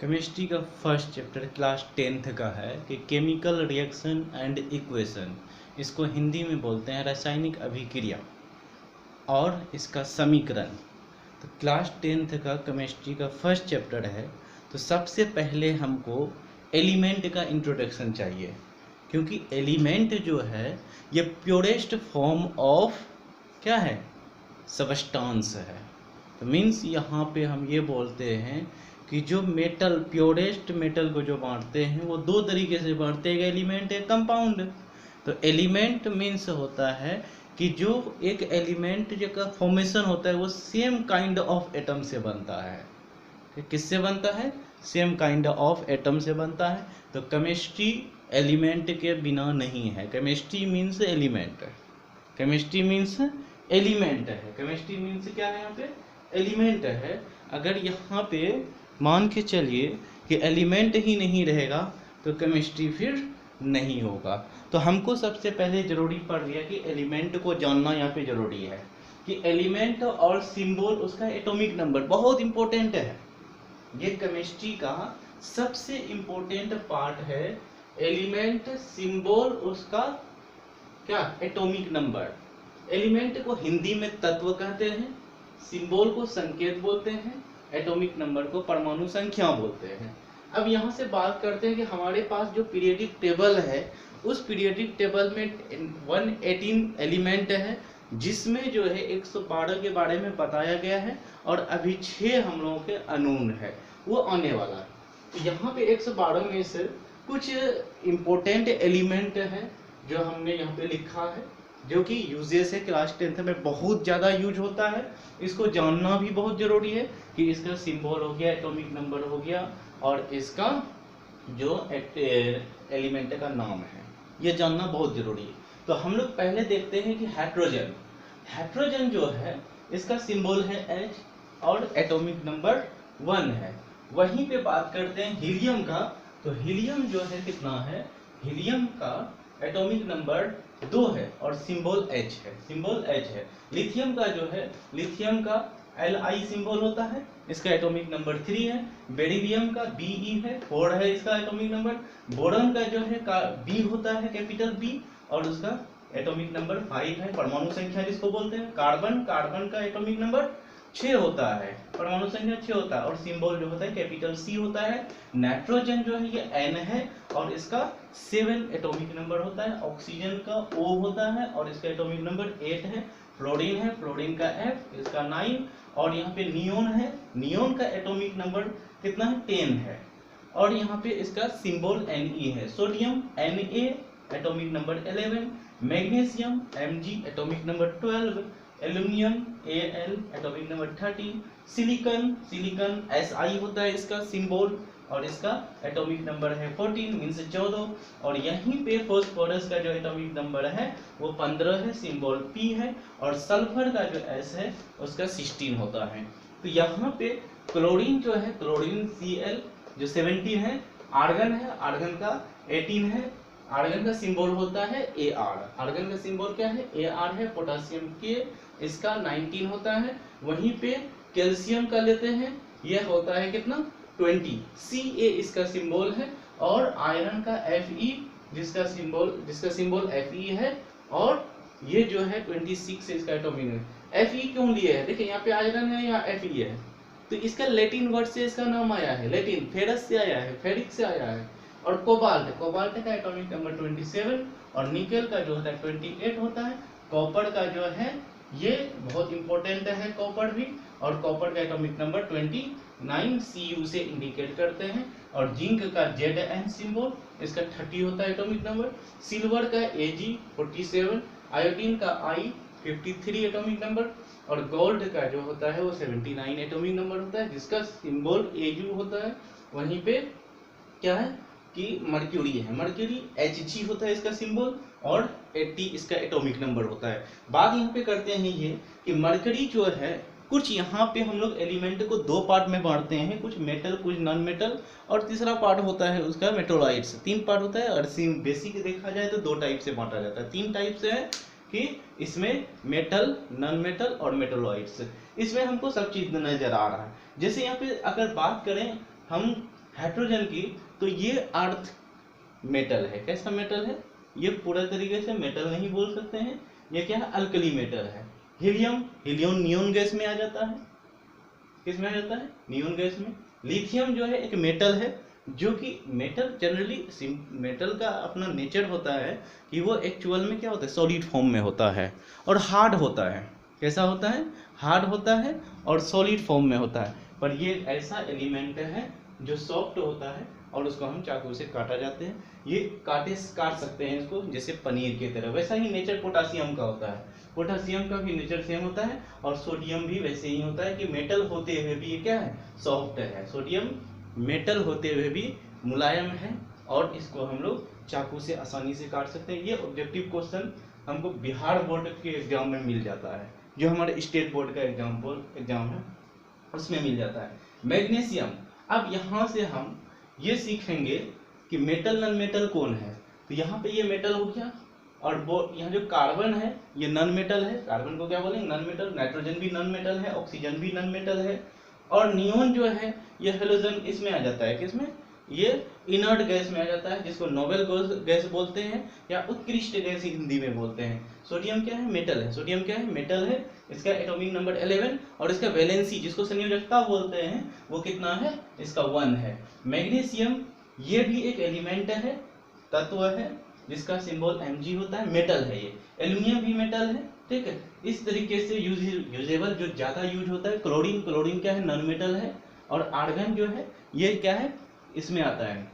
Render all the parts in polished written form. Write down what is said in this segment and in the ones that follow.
Chemistry का first chapter class 10th का है कि केमिकल रिएक्शन एंड इक्वेशन। इसको हिंदी में बोलते हैं रासायनिक अभिक्रिया और इसका समीकरण। तो क्लास 10th का केमिस्ट्री का फर्स्ट चैप्टर है। तो सबसे पहले हमको एलिमेंट का इंट्रोडक्शन चाहिए, क्योंकि एलिमेंट जो है ये प्योरेस्ट फॉर्म ऑफ क्या है, सबस्टांस है। तो मीन्स यहाँ पे हम ये बोलते हैं कि जो मेटल, प्योरेस्ट मेटल को जो बांटते हैं वो दो तरीके से बांटते हैं, एलिमेंट एक कंपाउंड। तो एलिमेंट मीन्स होता है कि जो एक एलिमेंट का फॉर्मेशन होता है वो सेम काइंड ऑफ एटम से बनता है। किससे बनता है? सेम काइंड ऑफ एटम से बनता है। तो केमिस्ट्री एलिमेंट के बिना नहीं है। Chemistry means element, chemistry means element है। केमिस्ट्री मीन्स क्या है? यहाँ पे एलिमेंट है। अगर यहाँ पे मान के चलिए कि एलिमेंट ही नहीं रहेगा तो केमिस्ट्री फिर नहीं होगा। तो हमको सबसे पहले ज़रूरी पड़ गया कि एलिमेंट को जानना यहाँ पे ज़रूरी है कि एलिमेंट और सिंबल, उसका एटॉमिक नंबर बहुत इम्पोर्टेंट है। ये केमिस्ट्री का सबसे इम्पोर्टेंट पार्ट है। एलिमेंट, सिंबल, उसका क्या, एटॉमिक नंबर। एलिमेंट को हिंदी में तत्व कहते हैं, सिंबल को संकेत बोलते हैं, एटॉमिक नंबर को परमाणु संख्या बोलते हैं। अब यहाँ से बात करते हैं कि हमारे पास जो पीरियोडिक टेबल है उस पीरियोडिक टेबल में 118 एलिमेंट है, जिसमें जो है 112 के बारे में बताया गया है और अभी 6 हम लोगों के अननोन है, वो आने वाला है। तो यहाँ पे 112 में से कुछ इम्पोर्टेंट एलिमेंट है जो हमने यहाँ पे लिखा है, जो कि यूजेस है, क्लास 10th में बहुत ज़्यादा यूज होता है। इसको जानना भी बहुत ज़रूरी है कि इसका सिंबल हो गया, एटॉमिक नंबर हो गया और इसका जो एलिमेंट का नाम है, ये जानना बहुत ज़रूरी है। तो हम लोग पहले देखते हैं कि हाइड्रोजन, हाइड्रोजन जो है इसका सिंबल है H और एटॉमिक नंबर 1 है। वहीं पे बात करते हैं हीलियम का। तो हीलियम जो है कितना है? हीलियम का एटॉमिक नंबर 2 है और सिंबल H है, सिंबल H है। लिथियम का जो है, लिथियम का Li सिंबल होता है, इसका एटॉमिक नंबर 3 है। बेरिलियम का Be है, 4 है इसका एटॉमिक नंबर। बोरॉन का जो है B होता है, कैपिटल B, और उसका एटॉमिक नंबर 5 है, परमाणु संख्या जिसको बोलते हैं। कार्बन, कार्बन का एटॉमिक नंबर 6 होता है, परमाणु संख्या 6 होता है और सिंबल जो होता है कैपिटल C होता है। नाइट्रोजन जो है ये N है और इसका 7 एटॉमिक नंबर होता है। ऑक्सीजन का O होता है और इसका एटॉमिक नंबर 8 है। फ्लोरीन है, फ्लोरीन का F, इसका 9। और यहाँ पे नियोन है, नियोन का एटॉमिक नंबर कितना है? 10 है और यहाँ पे इसका सिंबल Ne है। Sodium Na, atomic number 11। Magnesium Mg, atomic number 12। Aluminium Al, atomic number 13। Silicon, silicon Si होता है इसका सिंबल और इसका एटॉमिक नंबर है 14, मीन्स 14। और यहीं पे फास्फोरस का जो एटॉमिक नंबर है वो 15 है, सिंबल P है। और सल्फर का जो S है उसका 16 होता है। तो यहाँ पे क्लोरीन जो है, क्लोरीन Cl जो 17 है। आर्गन है, आर्गन का 18 है, आर्गन का सिंबल होता है Ar। आर्गन का सिंबल क्या है? Ar है। पोटेशियम के, इसका 19 होता है। वहीं पे कैल्शियम का लेते हैं, यह होता है कितना? 20, Ca इसका सिंबल है। और आयरन का Fe, जिसका सिंबल Fe है और ये जो है 26 है इसका एटॉमिक नंबर। Fe क्यों लिए है? देखिए यहाँ पे आयरन है या Fe है, तो इसका लैटिन वर्ड से इसका नाम आया है, लैटिन फेरस से आया है, फेरिक से आया है। और कोबाल्ट, कोबाल्ट का एटॉमिक नंबर 27 और निकेल का जो होता है 28 होता है। कॉपर का जो है ये बहुत इंपॉर्टेंट है, कॉपर भी, और कॉपर का एटॉमिक नंबर 29 Cu से इंडिकेट करते हैं। और जिंक का Zn सिंबल, इसका 30 होता है एटॉमिक नंबर। सिल्वर का Ag 47, आयोडीन का I 53 एटॉमिक नंबर। और गोल्ड का जो होता है वो 79 एटॉमिक नंबर होता है, जिसका सिंबल Ag होता है। वहीं पे क्या है कि मर्क्यूरी है, मर्क्यूरी Hg होता है इसका सिंबल और 80 इसका एटॉमिक नंबर होता है। बात यहाँ पे करते हैं ये कि मर्क्यूरी जो है, कुछ यहाँ पे हम लोग एलिमेंट को 2 पार्ट में बांटते हैं, कुछ मेटल कुछ नॉन मेटल, और तीसरा पार्ट होता है उसका मेटोलाइट्स। 3 पार्ट होता है और बेसिक देखा जाए तो 2 टाइप से बांटा जाता है। 3 टाइप से है कि इसमें मेटल, नॉन मेटल और मेटोलाइट्स। इसमें हमको सब चीज नजर आ रहा है। जैसे यहाँ पे अगर बात करें हम हाइड्रोजन की, तो ये अर्थ मेटल है। कैसा मेटल है? ये पूरा तरीके से मेटल नहीं बोल सकते हैं, ये क्या है? अल्कली मेटल है। हीलियम, हीलियम नियोन गैस में आ जाता है। किस में आ जाता है? नियोन गैस में। लिथियम जो है एक मेटल है, जो कि मेटल जनरली, मेटल का अपना नेचर होता है कि वो एक्चुअल में क्या होता है? सॉलिड फॉर्म में होता है और हार्ड होता है। कैसा होता है? हार्ड होता है और सॉलिड फॉर्म में होता है। पर ये ऐसा एलिमेंट है जो सॉफ्ट होता है और उसको हम चाकू से काटा जाते हैं। ये काट सकते हैं इसको, जैसे पनीर की तरह। वैसा ही नेचर पोटासियम का होता है। पोटासियम का भी नेचर सेम होता है और सोडियम भी वैसे ही होता है कि मेटल होते हुए भी ये क्या है? सॉफ्ट है। सोडियम मेटल होते हुए भी मुलायम है और इसको हम लोग चाकू से आसानी से काट सकते हैं। ये ऑब्जेक्टिव क्वेश्चन हमको बिहार बोर्ड के एग्जाम में मिल जाता है, जो हमारे स्टेट बोर्ड का एग्जाम है उसमें मिल जाता है। मैग्नीशियम, अब यहाँ से हम ये सीखेंगे कि मेटल नॉन मेटल कौन है। तो यहाँ पे ये मेटल हो गया और वो यहाँ जो कार्बन है ये नॉन मेटल है। कार्बन को क्या बोलेंगे? Non metal. नाइट्रोजन भी नॉन मेटल है, ऑक्सीजन भी नॉन मेटल है। और नियोन जो है ये हेलोजन इसमें आ जाता है। किसमें? ये इनर्ट गैस में आ जाता है, जिसको नोबेल गैस बोलते हैं या उत्कृष्ट गैस हिंदी में बोलते हैं। सोडियम क्या है? मेटल है। सोडियम क्या है? मेटल है। इसका एटॉमिक नंबर 11 और इसका वैलेंसी, जिसको संयोजकता बोलते हैं, वो कितना है? इसका 1 है। मैग्नीशियम ये भी एक एलिमेंट है, तत्व है, जिसका सिंबल Mg होता है। मेटल है ये। एल्यूमिनियम भी मेटल है। ठीक है, इस तरीके से यूजेबल जो ज्यादा यूज होता है क्लोरीन। क्लोरीन क्या है? नॉन मेटल है। और आर्गन जो है ये क्या है? इसमें आता है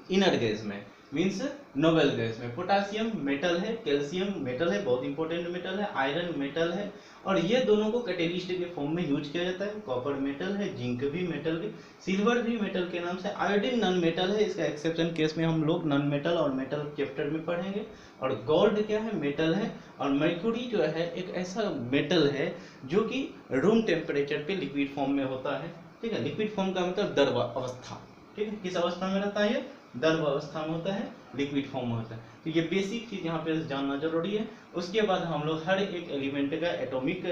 इनर गैस में, मीन्स नोबेल गैस में। पोटासियम मेटल है, कैल्शियम मेटल है, बहुत इंपॉर्टेंट मेटल है, आयरन मेटल है। और ये दोनों को कैटेलिस्ट के फॉर्म में यूज किया जाता है। कॉपर मेटल है, जिंक भी मेटल है, सिल्वर भी मेटल के नाम से। आयोडीन नॉन मेटल है, इसका एक्सेप्शन केस में हम लोग नॉन मेटल और मेटल चैप्टर में पढ़ेंगे। और गोल्ड क्या है? मेटल है। और मर्क्यूरी जो है एक ऐसा मेटल है जो कि रूम टेम्परेचर पे लिक्विड फॉर्म में होता है। ठीक है, लिक्विड फॉर्म का मतलब द्रव अवस्था। ठीक है, किस अवस्था में रहता है? ये द्रव अवस्था में होता है, लिक्विड फॉर्म में होता है। तो ये बेसिक चीज यहाँ पे जानना जरूरी है। उसके बाद हम लोग हर एक एलिमेंट का एटॉमिक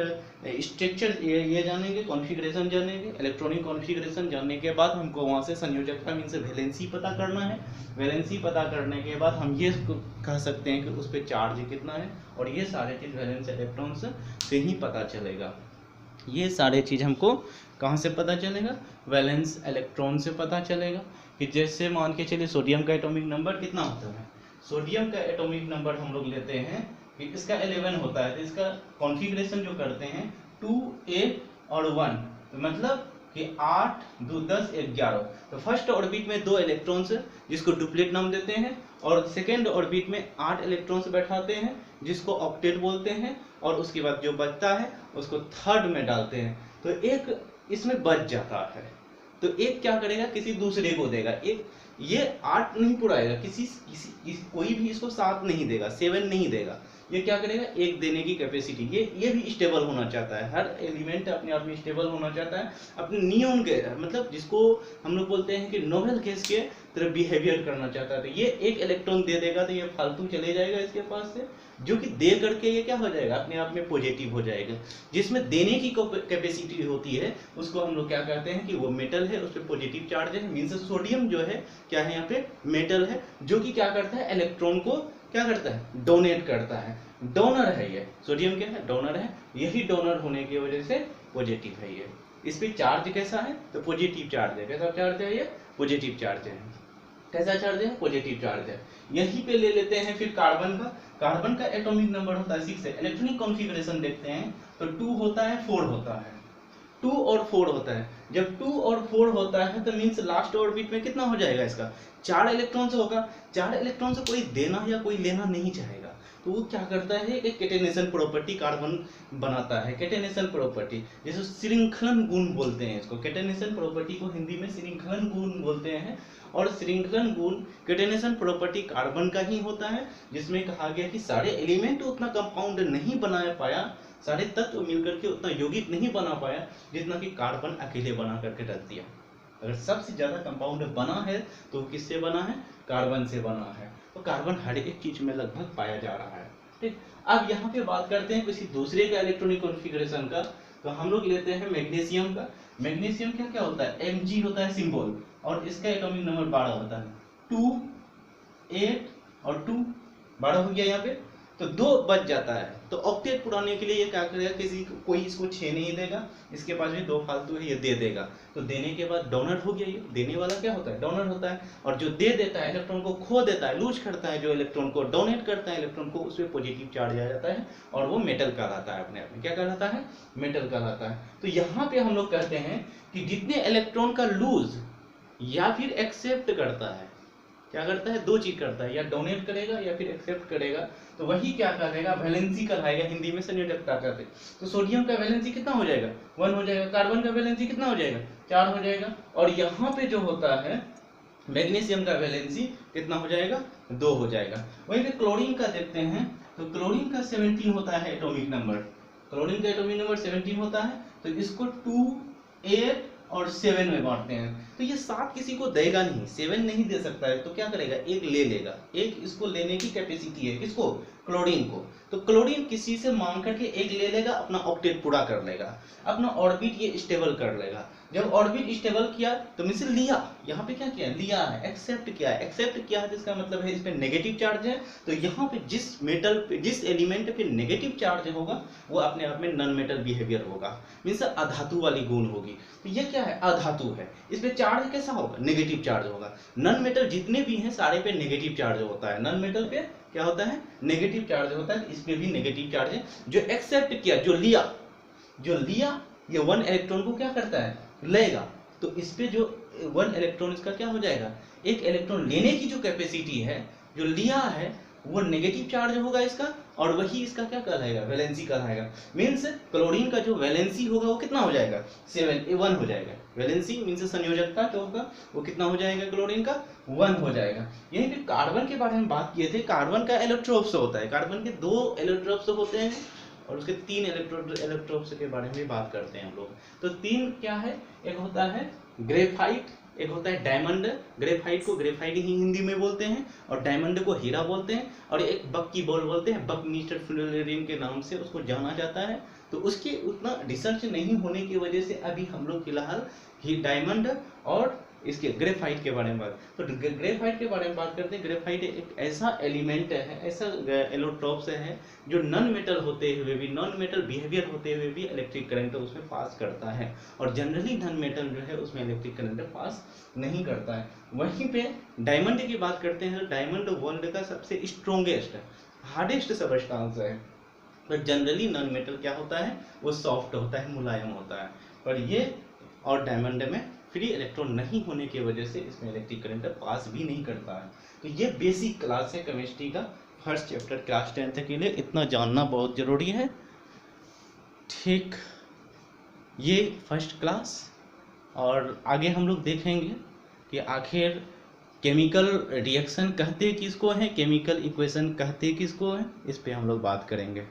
स्ट्रक्चर ये जानेंगे, कॉन्फ़िगरेशन जानेंगे। इलेक्ट्रॉनिक कॉन्फ़िगरेशन जानने के बाद हमको वहाँ से संयोजकता मीन्स वैलेंसी पता करना है। वैलेंसी पता करने के बाद हम ये कह सकते हैं कि उस पर चार्ज कितना है, और ये सारे चीज वैलेंस इलेक्ट्रॉन से ही पता चलेगा। ये सारे चीज हमको कहाँ से पता चलेगा? वैलेंस इलेक्ट्रॉन से पता चलेगा। कि जैसे मान के चलिए सोडियम का एटॉमिक नंबर कितना होता है? सोडियम का एटॉमिक नंबर हम लोग लेते हैं कि इसका 11 होता है। तो इसका कॉन्फ़िगरेशन जो करते हैं 2 8 और 1, तो मतलब कि 8 2 10 11। तो फर्स्ट ऑर्बिट में 2 इलेक्ट्रॉन्स जिसको डुप्लेट नाम देते हैं, और सेकेंड ऑर्बिट में 8 इलेक्ट्रॉन्स बैठाते हैं जिसको ऑक्टेट बोलते हैं। और उसके बाद जो बचता है उसको थर्ड में डालते हैं, तो एक इसमें बच जाता है। तो एक क्या करेगा? किसी दूसरे को देगा। एक ये 8 नहीं पुराएगा, कोई भी इसको 7 नहीं देगा, 7 नहीं देगा। ये क्या करेगा? एक देने की कैपेसिटी। ये भी स्टेबल होना चाहता है। हर एलिमेंट अपने आप में स्टेबल होना चाहता है, अपने नियोन के मतलब जिसको हम लोग बोलते हैं कि नोबेल गैस के तरह बिहेवियर करना चाहता है। तो ये एक इलेक्ट्रॉन दे देगा तो ये फालतू चले जाएगा इसके पास से, जो कि दे करके ये क्या हो जाएगा? अपने आप में पॉजिटिव हो जाएगा। जिसमें देने की कैपेसिटी होती है उसको हम लोग क्या कहते हैं कि वो मेटल है, उस पर पॉजिटिव चार्ज है। मीन्स सोडियम जो है क्या है? यहाँ पे मेटल है, जो कि क्या करता है? इलेक्ट्रॉन को क्या करता है? डोनेट करता है। डोनर है ये। सोडियम क्या है? डोनर है। यही डोनर होने की वजह से पॉजिटिव है ये। इस पे चार्ज कैसा है? तो पॉजिटिव चार्ज है। कैसा चार्ज है? ये पॉजिटिव चार्ज है। कैसा चार्ज है? पॉजिटिव चार्ज है। यहीं पे ले लेते हैं फिर कार्बन का। कार्बन का एटॉमिक नंबर होता है 6 है। इलेक्ट्रॉनिक कॉन्फ़िगरेशन देखते हैं तो 2 होता है, 4 होता है। 2 और 4 होता है। जब 2 और 4 होता है तो मीन्स लास्ट ऑर्बिट में कितना हो जाएगा? इसका 4 इलेक्ट्रॉन से होगा। 4 इलेक्ट्रॉन से कोई देना या कोई लेना नहीं चाहेगा, तो वो क्या करता है? एक कैटेनेशन प्रॉपर्टी कार्बन बनाता है। कैटेनेशन प्रॉपर्टी जिसे श्रृंखलन गुण बोलते हैं। इसको कैटेनेशन प्रॉपर्टी को हिंदी में श्रृंखलन गुण बोलते हैं। और श्रृंखलन गुण कैटेनेशन प्रॉपर्टी कार्बन का ही होता है, जिसमें कहा गया कि सारे एलिमेंट उतना कंपाउंड नहीं बना पाया, सारे तत्व मिलकर के उतना यौगिक नहीं बना पाया जितना कि कार्बन अकेले बना करके रख दिया। अगर सबसे ज्यादा कंपाउंड बना है तो किससे बना है? कार्बन से बना है। तो कार्बन हर एक चीज में लगभग पाया जा रहा है। ठीक, अब यहाँ पे बात करते हैं किसी दूसरे का इलेक्ट्रॉनिक कॉन्फ़िगरेशन का। तो हम लोग लेते हैं मैग्नीशियम का। मैग्नीशियम क्या क्या होता है, Mg होता है सिंबल, और इसका एटॉमिक नंबर 12 होता है, 2, 8 और 2, 12 हो गया यहाँ पे। तो 2 बच जाता है, तो ऑक्टेट पुराने के लिए ये क्या करेगा, किसी कोई इसको 6 नहीं देगा, इसके पास भी 2 फालतू है, ये दे देगा। तो देने के बाद डोनर हो गया, ये देने वाला क्या होता है, डोनर होता है। और जो दे देता है इलेक्ट्रॉन को खो देता है, लूज करता है, जो इलेक्ट्रॉन को डोनेट करता है इलेक्ट्रॉन को, उसमें पॉजिटिव चार्ज आ जाता है और वो मेटल कहलाता है, अपने आप में क्या कहलाता है, मेटल कहलाता है। तो यहाँ पे हम लोग कहते हैं कि जितने इलेक्ट्रॉन का लूज या फिर एक्सेप्ट करता है, क्या करता है, 2 चीज करता है, या डोनेट करेगा या फिर एक्सेप्ट करेगा, तो वही क्या करेगा, वैलेंसी कहलाएगा, हिंदी में संयोजकता कहते हैं। तो सोडियम का वैलेंसी कितना हो जाएगा, 1 हो जाएगा। कार्बन का वैलेंसी कितना हो जाएगा, 4 हो जाएगा। और यहाँ पे जो होता है मैग्नीशियम का वैलेंसी कितना हो जाएगा, 2 हो जाएगा। वहीं पे क्लोरीन का देखते हैं, तो क्लोरीन का 17 होता है एटॉमिक नंबर, क्लोरीन का एटॉमिक नंबर 17 होता है। तो इसको 2, 8 और 7 में बांटते हैं। तो ये 7 किसी को देगा नहीं, 7 नहीं दे सकता है, तो क्या करेगा, एक ले लेगा, एक इसको लेने की कैपेसिटी है, किसको, क्लोरीन को। तो क्लोरीन किसी से मांग करके एक ले लेगा, अपना ऑक्टेट पूरा कर लेगा, अपना ऑर्बिट ये स्टेबल कर लेगा। जब ऑर्बिट स्टेबल किया तो मींस लिया, यहाँ पे क्या किया, लिया है, एक्सेप्ट किया है। एक्सेप्ट किया है तो इसका मतलब है इस पे नेगेटिव चार्ज है। तो यहाँ पे जिस मेटल पे, जिस एलिमेंट पे नेगेटिव चार्ज होगा वो अपने आप में नॉन मेटल बिहेवियर होगा, मींस अधातु वाली गुण होगी। तो ये क्या है, अधातु है, इस पे चार्ज कैसा होगा, नेगेटिव चार्ज होगा। नॉन मेटल जितने भी हैं सारे पे नेगेटिव चार्ज होता है, नॉन मेटल पे क्या होता है, नेगेटिव चार्ज होता है, इस पे भी नेगेटिव चार्ज है। जो एक्सेप्ट किया, जो लिया ये 1 इलेक्ट्रॉन को क्या करता है, लेगा। तो इस पे जो 1 इलेक्ट्रॉन इसका क्या हो जाएगा, एक इलेक्ट्रॉन लेने की जो कैपेसिटी है, जो लिया है वो नेगेटिव चार्ज होगा इसका, और वही इसका क्या कहलाएगा, वैलेंसी कहलाएगा। मींस क्लोरीन का जो वैलेंसी होगा वो कितना हो जाएगा, 1 हो जाएगा। वैलेंसी मींस संयोजकता जो होगा वो कितना हो जाएगा, क्लोरीन का 1 हो जाएगा। यहीं पे कार्बन के बारे में बात किए थे, कार्बन का एलोट्रोप्स होता है, कार्बन के 2 एलोट्रोप्स होते हैं और उसके 3 इलेक्ट्रोप्स के बारे में भी बात करते हैं हम लोग। तो 3 क्या है, एक होता है ग्रेफाइट, एक होता है डायमंड। ग्रेफाइट को ग्रेफाइट ही हिंदी में बोलते हैं, और डायमंड को हीरा बोलते हैं, और एक बक की बॉल बोलते हैं, बक मिस्टर फ्लोरिन के नाम से उसको जाना जाता है। तो उसके उतना रिसर्च नहीं होने की वजह से अभी हम लोग फिलहाल ही डायमंड और इसके ग्रेफाइट के बारे में बात, तो ग्रेफाइट के बारे में बात करते हैं। ग्रेफाइट एक ऐसा एलिमेंट है, ऐसा एलोट्रोप्स है जो नॉन मेटल होते हुए भी, नॉन मेटल बिहेवियर होते हुए भी इलेक्ट्रिक करंट उसमें पास करता है, और जनरली नॉन मेटल जो है उसमें इलेक्ट्रिक करंट पास नहीं करता है। वहीं पे डायमंड की बात करते हैं, तो डायमंड वर्ल्ड का सबसे स्ट्रॉन्गेस्ट हार्डेस्ट सब्सटेंस है, बट जनरली नॉन मेटल क्या होता है, वो सॉफ्ट होता है, मुलायम होता है। पर ये और डायमंड में फ्री इलेक्ट्रॉन नहीं होने की वजह से इसमें इलेक्ट्रिक करंट पास भी नहीं करता है। तो ये बेसिक क्लास है केमिस्ट्री का, फर्स्ट चैप्टर क्लास 10th के लिए इतना जानना बहुत ज़रूरी है। ठीक, ये फर्स्ट क्लास, और आगे हम लोग देखेंगे कि आखिर केमिकल रिएक्शन कहते किसको हैं, केमिकल इक्वेशन कहते किसको हैं, इस पे हम लोग बात करेंगे।